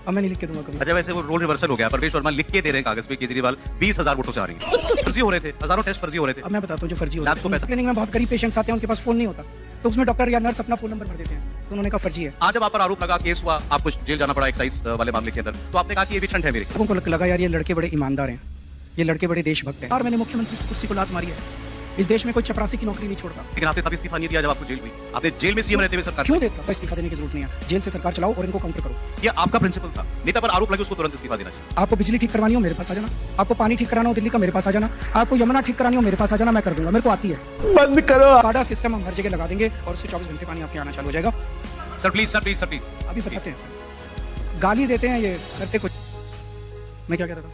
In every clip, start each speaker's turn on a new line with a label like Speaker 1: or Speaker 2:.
Speaker 1: अब मैं नहीं लिख के दूंगा कभी।
Speaker 2: अच्छा, वैसे वो रोल रिवर्सल हो गया। परवेश वर्मा लिख के दे रहे हैं कागज पे केजरीवाल 20,000 वोटों से आ रही है। फर्जी हो रहे थे, हजारों टेस्ट फर्जी हो रहे थे।
Speaker 1: अब मैं बताता हूँ जो फर्जी
Speaker 2: लैब्स को
Speaker 1: होता है।
Speaker 2: पैसा-
Speaker 1: क्लिनिक में बहुत गरीब पेशेंट्स आते हैं, उनके पास फोन नहीं होता, तो उसमें डॉक्टर या नर्स अपना फोन नंबर भर देते हैं, तो उन्होंने कहा फर्जी है।
Speaker 2: आज जब आप पर आरोप लगा, केस हुआ, आपको जेल जाना पड़ा एक्साइज वाले मामले के अंदर, तो आपने कहा कि ये भी छंट है मेरी।
Speaker 1: लोगों को लगा यार ये लड़के बड़े ईमानदार हैं, ये लड़के बड़े देशभक्त हैं, और मैंने मुख्यमंत्री की कुर्सी को लात मारी है। इस देश में कोई चपरासी की नौकरी नहीं छोड़ता।
Speaker 2: लेकिन आपने तभी इस्तीफा नहीं दिया जब आपको जेल हुई। आपने जेल में सीएम रहते हुए सरकार
Speaker 1: क्यों देता? इस्तीफा देने की जरूरत नहीं है, जेल से सरकार चलाओ और इनको काउंटर करो।
Speaker 2: ये आपका प्रिंसिपल था। नेता पर आरोप लगे उसको तुरंत इस्तीफा देना चाहिए।
Speaker 1: आपको बिजली ठीक करवानी हो मेरे पास आ जाना, आपको पानी ठीक कराना हो दिल्ली का मेरे पास आ जाना, आपको यमुना ठीक करानी हो मेरे पास आ जाना, मैं कर दूंगा, मेरे को आती है।
Speaker 3: बंद करो।
Speaker 1: काडा सिस्टम हम हर जगह लगा देंगे और उससे 24 घंटे पानी आपके आना चालू हो जाएगा।
Speaker 2: Sir please, sir please, sir please.
Speaker 1: अभी बताते हैं सर, गाली देते हैं ये, करते कुछ। मैं क्या कह रहा था?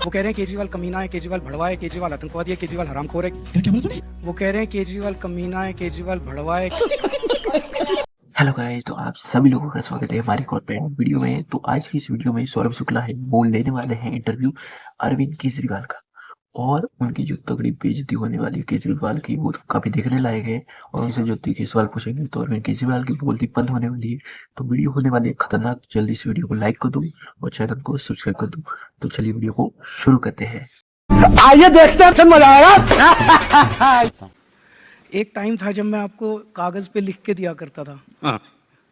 Speaker 1: वो कह रहे हैं केजरीवाल कमीना है, केजरीवाल भड़वा है, केजरीवाल आतंकवादी है, केजरीवाल हरामखोर है। क्या बोला तूने? वो कह रहे हैं केजरीवाल कमीना है, केजरीवाल भड़वा है।
Speaker 4: हेलो गाइस, तो आप सभी लोगों का स्वागत है हमारी कॉर्पोरेट वीडियो में। तो आज की इस वीडियो में सौरभ शुक्ला है वो लेने वाले हैं इंटरव्यू अरविंद केजरीवाल का, और उनकी जो तगड़ी बेइज्जती होने वाली है केजरीवाल की वो काफी देखने लायक है। और उनसे जो तीखे सवाल पूछेंगे तो अरविंद केजरीवाल की बोलती बंद होने वाली है। तो वीडियो होने वाली है खतरनाक। जल्दी इस वीडियो को लाइक कर दो और चैनल को सब्सक्राइब कर दो। तो चलिए वीडियो को शुरू करते हैं।
Speaker 3: आइए देखते हैं, मजा आएगा।
Speaker 1: एक टाइम था जब मैं आपको कागज पे लिख के दिया करता था।
Speaker 2: हाँ।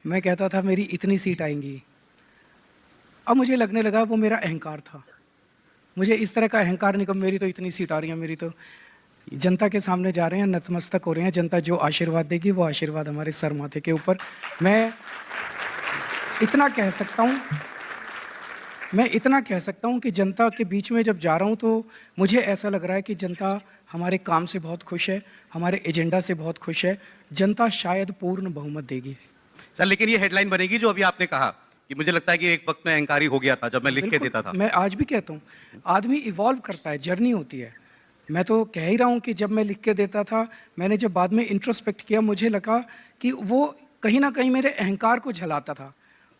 Speaker 1: मैं कहता था मेरी इतनी सीट आएंगी। अब मुझे लगने लगा वो मेरा अहंकार था। मुझे इस तरह का अहंकार नहीं कि मेरी तो इतनी सीट आ रही है, मेरी तो। जनता के सामने जा रहे हैं, नतमस्तक हो रहे हैं। जनता जो आशीर्वाद देगी वो आशीर्वाद हमारे सर माथे के ऊपर। मैं इतना कह सकता हूँ कि जनता के बीच में जब जा रहा हूँ तो मुझे ऐसा लग रहा है कि जनता हमारे काम से बहुत खुश है, हमारे एजेंडा से बहुत खुश है। जनता शायद पूर्ण बहुमत देगी।
Speaker 2: सर लेकिन ये हेडलाइन बनेगी जो अभी आपने कहा कि मुझे लगता है कि एक वक्त में अहंकारी हो गया था जब मैं लिख के देता था।
Speaker 1: मैं आज भी कहता हूँ, आदमी इवॉल्व करता है, जर्नी होती है। मैं तो कह ही रहा हूँ कि जब मैं लिख के देता था, मैंने जब बाद में इंट्रोस्पेक्ट किया, मुझे लगा कि वो कहीं ना कहीं मेरे अहंकार को झलाता था।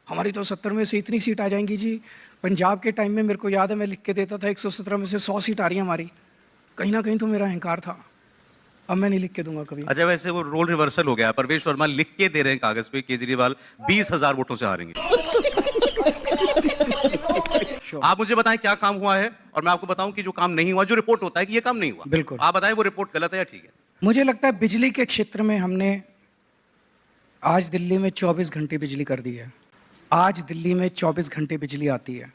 Speaker 1: हमारी तो 70 में से इतनी सीट आ जाएंगी जी। पंजाब के टाइम में मेरे को याद है मैं लिख के देता था 117 में से 100 सीट आ रही है हमारी। कहीं ना कहीं तो मेरा अहंकार था। अब मैं नहीं लिख के दूंगा कभी।
Speaker 2: अच्छा, वैसे वो रोल रिवर्सल हो गया। परवेश वर्मा लिख के दे रहे हैं कागज पे केजरीवाल 20,000 वोटों से हारेंगे। आप मुझे बताएं क्या काम हुआ है और मैं आपको बताऊं कि जो काम नहीं हुआ, जो रिपोर्ट होता है कि ये काम नहीं हुआ,
Speaker 1: बिल्कुल।
Speaker 2: आप बताएं वो रिपोर्ट गलत है या ठीक है।
Speaker 1: मुझे लगता है बिजली के क्षेत्र में हमने आज दिल्ली में 24 घंटे बिजली कर दी है। आज दिल्ली में 24 घंटे बिजली आती है।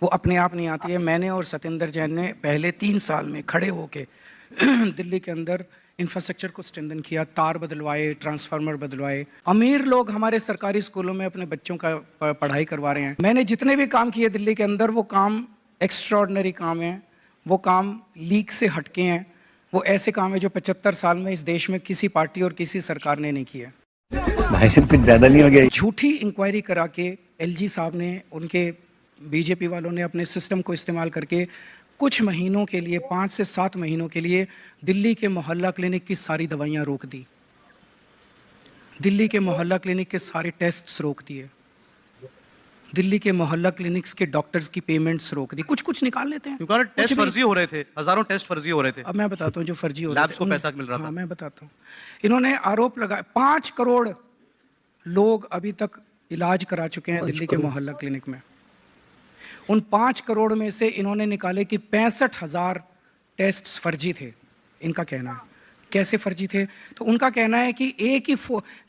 Speaker 1: वो अपने आप नहीं आती है। मैंने और सत्येंद्र जैन ने पहले 3 साल में खड़े होके दिल्ली के अंदर इंफ्रास्ट्रक्चर को स्ट्रेंथन किया, तार बदलवाए, ट्रांसफार्मर बदलवाए। अमीर लोग हमारे सरकारी स्कूलों में अपने बच्चों का पढ़ाई करवा रहे हैं। मैंने जितने भी काम किए दिल्ली के अंदर, वो काम एक्स्ट्राऑर्डिनरी काम है, वो काम लीक से हटके हैं, वो ऐसे काम है जो 75 साल में इस देश में किसी पार्टी और किसी सरकार ने नहीं किया।
Speaker 3: भाई सिर्फ कुछ ज्यादा नहीं हो गया?
Speaker 1: झूठी इंक्वायरी करा के एलजी साहब ने, उनके बीजेपी वालों ने अपने सिस्टम को इस्तेमाल करके कुछ महीनों के लिए, 5 से 7 महीनों के लिए दिल्ली के मोहल्ला क्लिनिक की सारी दवाइयां रोक दी। दिल्ली के मोहल्ला क्लिनिक के सारे टेस्ट्स रोक दिए। दिल्ली के मोहल्ला क्लिनिक्स के डॉक्टर्स की पेमेंट्स रोक दी। कुछ निकाल लेते हैं
Speaker 2: क्योंकि टेस्ट फर्जी हो रहे थे, हजारों टेस्ट फर्जी हो रहे थे।
Speaker 1: अब मैं बताता हूँ जो फर्जी हो रहे थे,
Speaker 2: लैब्स को पैसा मिल रहा था।
Speaker 1: हाँ, मैं बताता हूँ। इन्होंने आरोप लगाया 5 करोड़ लोग अभी तक इलाज करा चुके हैं दिल्ली के मोहल्ला क्लिनिक में। उन 5 करोड़ में से इन्होंने निकाले कि 65,000 टेस्ट्स फर्जी थे। इनका कहना है। कैसे फर्जी थे? तो उनका कहना है कि एक ही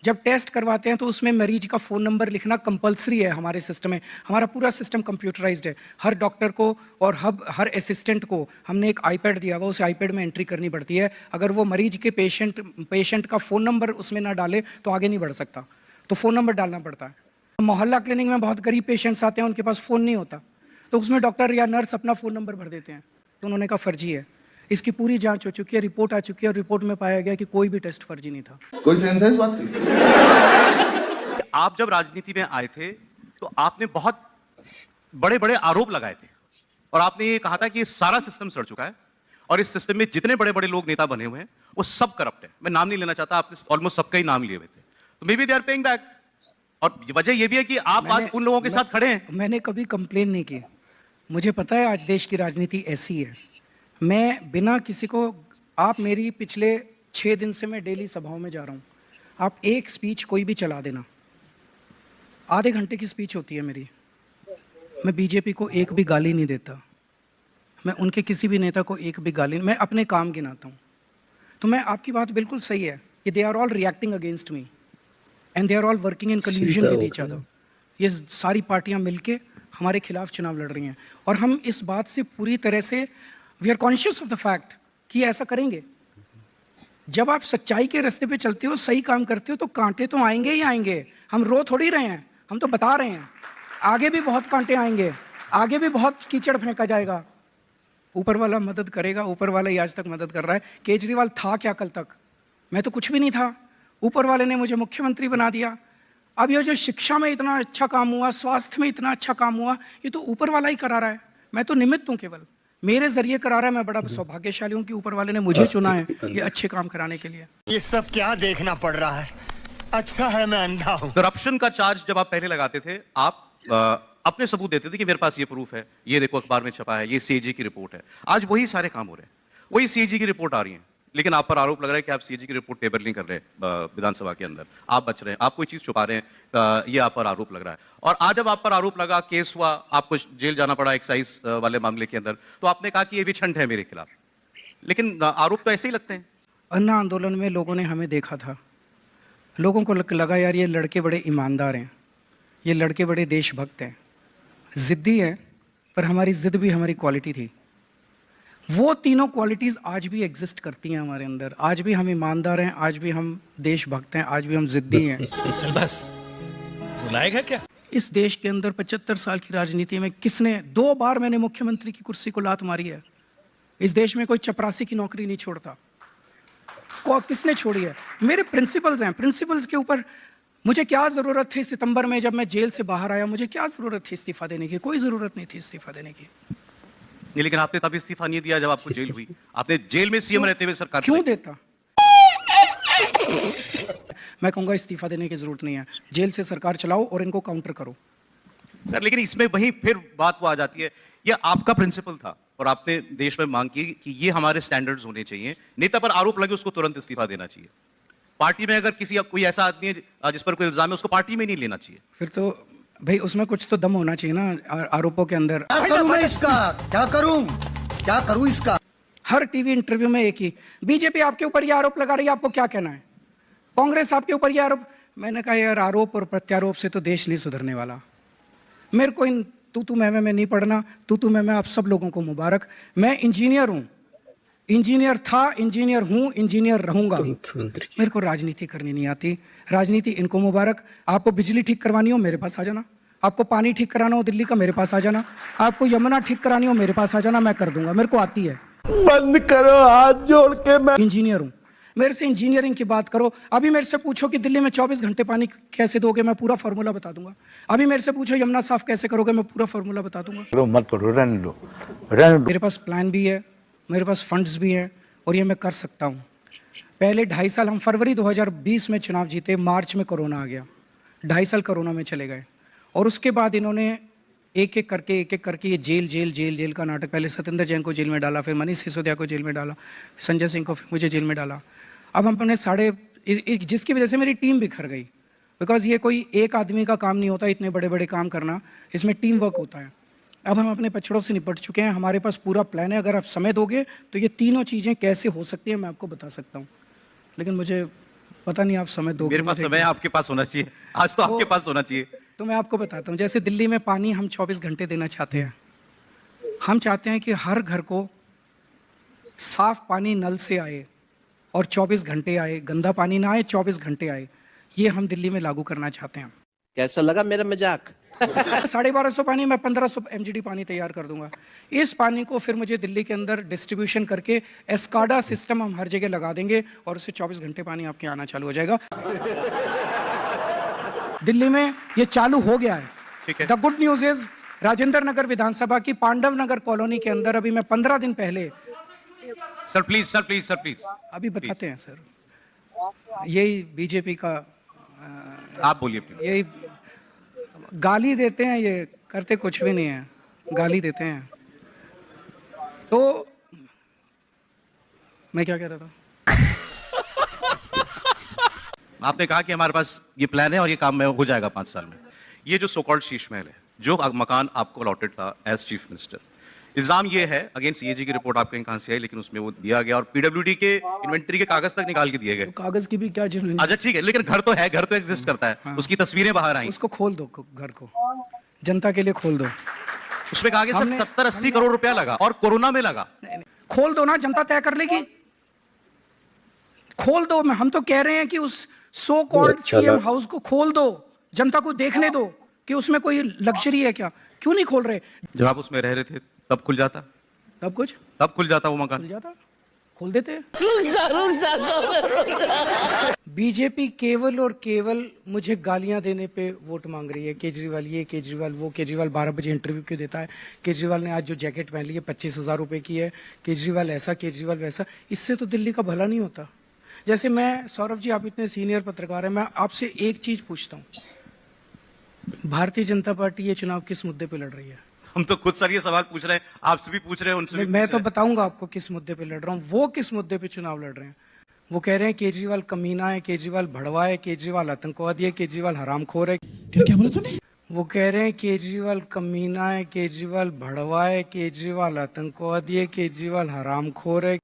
Speaker 1: जब टेस्ट करवाते हैं तो उसमें मरीज का फ़ोन नंबर लिखना कंपलसरी है हमारे सिस्टम में। हमारा पूरा सिस्टम कंप्यूटराइज्ड है। हर डॉक्टर को और हर असिस्टेंट को हमने एक आईपैड दिया हुआ, उस आईपैड में एंट्री करनी पड़ती है। अगर वो मरीज के पेशेंट का फ़ोन नंबर उसमें ना डाले तो आगे नहीं बढ़ सकता, तो फ़ोन नंबर डालना पड़ता है। मोहल्ला क्लिनिक में बहुत गरीब पेशेंट्स आते हैं, उनके पास फ़ोन नहीं होता, तो उसमें डॉक्टर या नर्स अपना फ़ोन नंबर भर देते हैं, तो उन्होंने कहा फर्जी है। इसकी पूरी जांच हो चुकी है, रिपोर्ट आ चुकी है, और रिपोर्ट में पाया गया कि कोई भी टेस्ट फर्जी नहीं था।
Speaker 5: कोई सेंस है इस बात की?
Speaker 2: आप जब राजनीति में आए थे तो आपने बहुत बड़े बड़े आरोप लगाए थे और आपने ये कहा था कि ये सारा सिस्टम सड़ चुका है और इस सिस्टम में जितने बड़े बड़े लोग नेता बने हुए हैं वो सब करप्ट है। मैं नाम नहीं लेना चाहता, आपने ऑलमोस्ट सबका ही नाम लिए हुए थे, तो maybe they are paying back. और वजह यह भी है कि आप आज उन लोगों के साथ खड़े हैं।
Speaker 1: मैंने कभी कंप्लेन नहीं की। मुझे पता है आज देश की राजनीति ऐसी है। मैं बिना किसी को, आप मेरी पिछले 6 दिन से मैं डेली सभाओं में जा रहा हूँ, आप एक स्पीच कोई भी चला देना, आधे घंटे की स्पीच होती है मेरी, मैं बीजेपी को एक भी गाली नहीं देता, मैं उनके किसी भी नेता को एक भी गाली, मैं अपने काम गिनाता हूँ। तो मैं, आपकी बात बिल्कुल सही है कि they are all reacting against me and they are all working in collusion with each other. ये सारी पार्टियां मिलके हमारे खिलाफ चुनाव लड़ रही हैं और हम इस बात से पूरी तरह से we are conscious of the fact कि ऐसा करेंगे। जब आप सच्चाई के रास्ते पे चलते हो, सही काम करते हो, तो कांटे तो आएंगे ही आएंगे। हम रो थोड़ी रहे हैं, हम तो बता रहे हैं आगे भी बहुत कांटे आएंगे, आगे भी बहुत कीचड़ फेंका जाएगा। ऊपर वाला मदद करेगा, ऊपर वाला ही आज तक मदद कर रहा है। केजरीवाल था क्या कल तक? मैं तो कुछ भी नहीं था, ऊपर वाले ने मुझे मुख्यमंत्री बना दिया। अब ये जो शिक्षा में इतना अच्छा काम हुआ, स्वास्थ्य में इतना अच्छा काम हुआ, ये तो ऊपर वाला ही करा रहा है, मैं तो निमित्त हूँ, केवल मेरे जरिए करा रहा है। मैं बड़ा सौभाग्यशाली हूँ कि ऊपर वाले ने मुझे चुना है ये अच्छे काम कराने के लिए।
Speaker 6: ये सब क्या देखना पड़ रहा है? अच्छा है मैं अंधा हूँ।
Speaker 2: करप्शन का चार्ज जब आप पहले लगाते थे, आप अपने सबूत देते थे कि मेरे पास ये प्रूफ है, ये देखो अखबार में छपा है, ये सीएजी की रिपोर्ट है। आज वही सारे काम हो रहे हैं, वही सीएजी की रिपोर्ट आ रही है, लेकिन आप पर आरोप लग रहा है कि आप सीएजी की रिपोर्ट टेबल नहीं कर रहे विधानसभा के अंदर, आप बच रहे हैं, आप कोई चीज छुपा रहे हैं, ये आप पर आरोप लग रहा है। और आज जब आप पर आरोप लगा, केस हुआ, आपको जेल जाना पड़ा एक्साइज वाले मामले के अंदर, तो आपने कहा कि ये विछंट है मेरे खिलाफ, लेकिन आरोप तो ऐसे ही लगते हैं।
Speaker 1: अन्ना आंदोलन में लोगों ने हमें देखा था, लोगों को लगा यार ये लड़के बड़े ईमानदार हैं, ये लड़के बड़े देशभक्त हैं, जिद्दी हैं, पर हमारी जिद भी हमारी क्वालिटी थी। वो तीनों क्वालिटीज आज भी एग्जिस्ट करती हैं हमारे अंदर। आज भी हम ईमानदार हैं, आज भी हम देशभक्त हैं, आज भी हम जिद्दी हैं।
Speaker 7: चल बस, रुलाएगा क्या?
Speaker 1: इस देश के अंदर 75 साल की राजनीति में किसने, 2 बार मैंने मुख्यमंत्री की कुर्सी को लात मारी है। इस देश में कोई चपरासी की नौकरी नहीं छोड़ता। किसने छोड़ी है? मेरे प्रिंसिपल्स हैं, प्रिंसिपल्स के ऊपर मुझे क्या जरूरत थी सितंबर में जब मैं जेल से बाहर आया, मुझे क्या जरूरत थी इस्तीफा देने की? कोई जरूरत नहीं थी इस्तीफा देने की।
Speaker 2: नहीं, लेकिन आपने तब इस्तीफा नहीं दिया जब आपको जेल हुई। आपने जेल में सीएम रहते हुए सरकार
Speaker 1: क्यों देता? मैं कहूंगा इस्तीफा देने की जरूरत नहीं है, जेल से सरकार चलाओ और इनको काउंटर करो।
Speaker 2: सर, लेकिन इसमें वही फिर बात वो आ जाती है, ये आपका प्रिंसिपल था और आपने देश में मांग की कि ये हमारे स्टैंडर्ड्स होने चाहिए, नेता पर आरोप लगे उसको तुरंत इस्तीफा देना चाहिए। पार्टी में अगर कोई ऐसा आदमी है जिस पर कोई इल्जाम है, उसको पार्टी में नहीं लेना चाहिए।
Speaker 1: फिर तो भाई उसमें कुछ तो दम होना चाहिए ना आरोपों के अंदर।
Speaker 6: क्या करूं मैं इसका? क्या करूं इसका?
Speaker 1: हर टीवी इंटरव्यू में एक ही, बीजेपी आपके ऊपर ये आरोप लगा रही है, आपको क्या कहना है? कांग्रेस आपके ऊपर ये आरोप। मैंने कहा यार, आरोप और प्रत्यारोप से तो देश नहीं सुधरने वाला। मेरे को इन तू मैं नहीं पढ़ना। तू मैं आप सब लोगों को मुबारक। मैं इंजीनियर हूं, इंजीनियर था, इंजीनियर हूं, इंजीनियर रहूंगा। मेरे को राजनीति करनी नहीं आती। राजनीति इनको मुबारक। आपको बिजली ठीक करवानी हो मेरे पास आ जाना, आपको पानी ठीक कराना हो दिल्ली का मेरे पास आ जाना, आपको यमुना ठीक करानी हो मेरे पास आ जाना, मैं कर दूंगा, मेरे को आती है।
Speaker 3: बंद करो हाथ जोड़ के। मैं
Speaker 1: इंजीनियर हूं, मेरे से इंजीनियरिंग की बात करो। अभी मेरे से पूछो कि दिल्ली में 24 घंटे पानी कैसे दोगे, मैं पूरा फॉर्मूला बता दूंगा। अभी मेरे से पूछो यमुना साफ कैसे करोगे, मैं पूरा फॉर्मूला बता दूंगा।
Speaker 3: मत करो, रन लो।
Speaker 1: मेरे पास प्लान भी है, मेरे पास फंड्स भी हैं और ये मैं कर सकता हूँ। पहले 2.5 साल, हम फरवरी 2020 में चुनाव जीते, मार्च में कोरोना आ गया, 2.5 साल कोरोना में चले गए। और उसके बाद इन्होंने एक एक करके ये जेल का नाटक, पहले सत्येंद्र जैन को जेल में डाला, फिर मनीष सिसोदिया को जेल में डाला, संजय सिंह को, फिर मुझे जेल में डाला। अब हम अपने जिसकी वजह से मेरी टीम बिखर गई, बिकॉज ये कोई एक आदमी का काम नहीं होता इतने बड़े बड़े काम करना, इसमें टीम वर्क होता है। अब हम अपने पछड़ों से निपट चुके हैं, हमारे पास पूरा प्लान है। अगर आप समय दोगे तो ये तीनों चीज़ें कैसे हो सकती हैं मैं आपको बता सकता हूँ, लेकिन मुझे पता नहीं आप समय दोगे।
Speaker 2: मेरे पास समय आपके पास होना चाहिए, आज तो आपके पास होना चाहिए।
Speaker 1: तो मैं आपको बताता हूँ, जैसे दिल्ली में पानी हम 24 घंटे देना चाहते हैं। हम चाहते हैं कि हर घर को साफ पानी नल से आए और 24 घंटे आए, गंदा पानी ना आए, 24 घंटे आए। ये हम दिल्ली में लागू करना चाहते हैं।
Speaker 7: कैसा लगा मेरा मजाक?
Speaker 1: 1250 पानी में 1500 MGD पानी तैयार कर दूंगा। इस पानी को फिर मुझे दिल्ली के अंदर डिस्ट्रीब्यूशन करके एस्काडा सिस्टम हम हर जगह लगा देंगे और उससे 24 घंटे पानी आपके आना चालू हो जाएगा। दिल्ली में ये चालू हो गया है।
Speaker 2: ठीक है।
Speaker 1: The good news is Rajendra Nagar Vidhansabha की पांडव नगर कॉलोनी के अंदर अभी मैं 15 दिन पहले,
Speaker 2: सर प्लीज
Speaker 1: अभी बताते हैं सर, यही बीजेपी का
Speaker 2: आप बोलिए प्लीज।
Speaker 1: यही गाली देते हैं, ये करते कुछ भी नहीं है, गाली देते हैं। तो मैं क्या कह रहा था?
Speaker 2: आपने कहा कि हमारे पास ये प्लान है और ये काम में हो जाएगा 5 साल में। ये जो सो कॉल्ड शीश महल है, जो मकान आपको अलॉटेड था एज चीफ मिनिस्टर, इल्जाम ये है अगेन सीएजी की रिपोर्ट आपके कहां से आई, लेकिन उसमें वो दिया गया और पीडब्ल्यूडी के इन्वेंटरी के कागज तक निकाल के दिए गए।
Speaker 1: कागज की भी क्या जरूरत?
Speaker 2: अच्छा ठीक है, लेकिन घर तो है, घर तो एग्जिस्ट करता है, उसकी तस्वीरें बाहर आई,
Speaker 1: उसको खोल दो, घर को जनता के लिए खोल दो।
Speaker 2: उसमें कहा गया 70-80 करोड़ रुपया लगा और कोरोना में लगा।
Speaker 1: खोल दो ना, जनता तय कर लेगी। खोल दो, हम तो कह रहे हैं कि उस सो कॉल्ड सीएम हाउस को खोल दो, जनता को देखने दो कि उसमें कोई लग्जरी है क्या। क्यों नहीं खोल रहे?
Speaker 2: जब आप उसमें रह रहे थे तब खुल जाता, तब खुल जाता वो मकान,
Speaker 1: खुल जाता, खोल देते। बीजेपी केवल और केवल मुझे गालियां देने पे वोट मांग रही है। केजरीवाल ये, केजरीवाल वो। केजरीवाल 12 बजे इंटरव्यू क्यों देता है? केजरीवाल ने आज जो जैकेट पहन ली है 25,000 रुपए की है। केजरीवाल ऐसा, केजरीवाल वैसा। इससे तो दिल्ली का भला नहीं होता। जैसे मैं, सौरभ जी आप इतने सीनियर पत्रकार हैं, मैं आपसे एक चीज पूछता हूँ, भारतीय जनता पार्टी ये चुनाव किस मुद्दे पे लड़ रही है?
Speaker 2: हम तो खुद सर ये सवाल पूछ रहे हैं, आपसे भी पूछ रहे हैं, उनसे भी
Speaker 1: मैं तो बताऊंगा आपको किस मुद्दे पे लड़ रहा हूँ। वो किस मुद्दे पे चुनाव लड़ रहे हैं? वो कह रहे हैं केजरीवाल कमीना है, केजरीवाल भड़वा है, केजरीवाल आतंकवादी है, केजरीवाल हरामखोर है।
Speaker 6: क्या बोला तूने?
Speaker 1: वो कह रहे हैं केजरीवाल कमीना है, केजरीवाल भड़वा है, केजरीवाल आतंकवादी है, केजरीवाल हरामखोर है।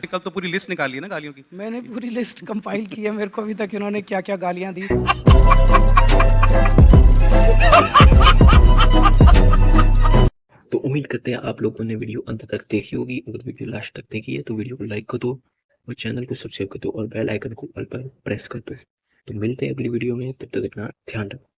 Speaker 2: कल तो पूरी लिस्ट निकाली है ना गालियों की।
Speaker 1: मैंने पूरी लिस्ट कंपाइल की है, मेरे को अभी तक इन्होंने क्या क्या गालियां दी।
Speaker 4: तो उम्मीद करते हैं आप लोगों ने वीडियो अंत तक देखी होगी। अगर वीडियो लास्ट तक देखी है तो वीडियो को लाइक कर दो और चैनल को सब्सक्राइब कर दो और बेल आइकन को ऑल पर प्रेस कर दो। तो मिलते हैं अगली वीडियो में, तब तक अपना ध्यान रखो।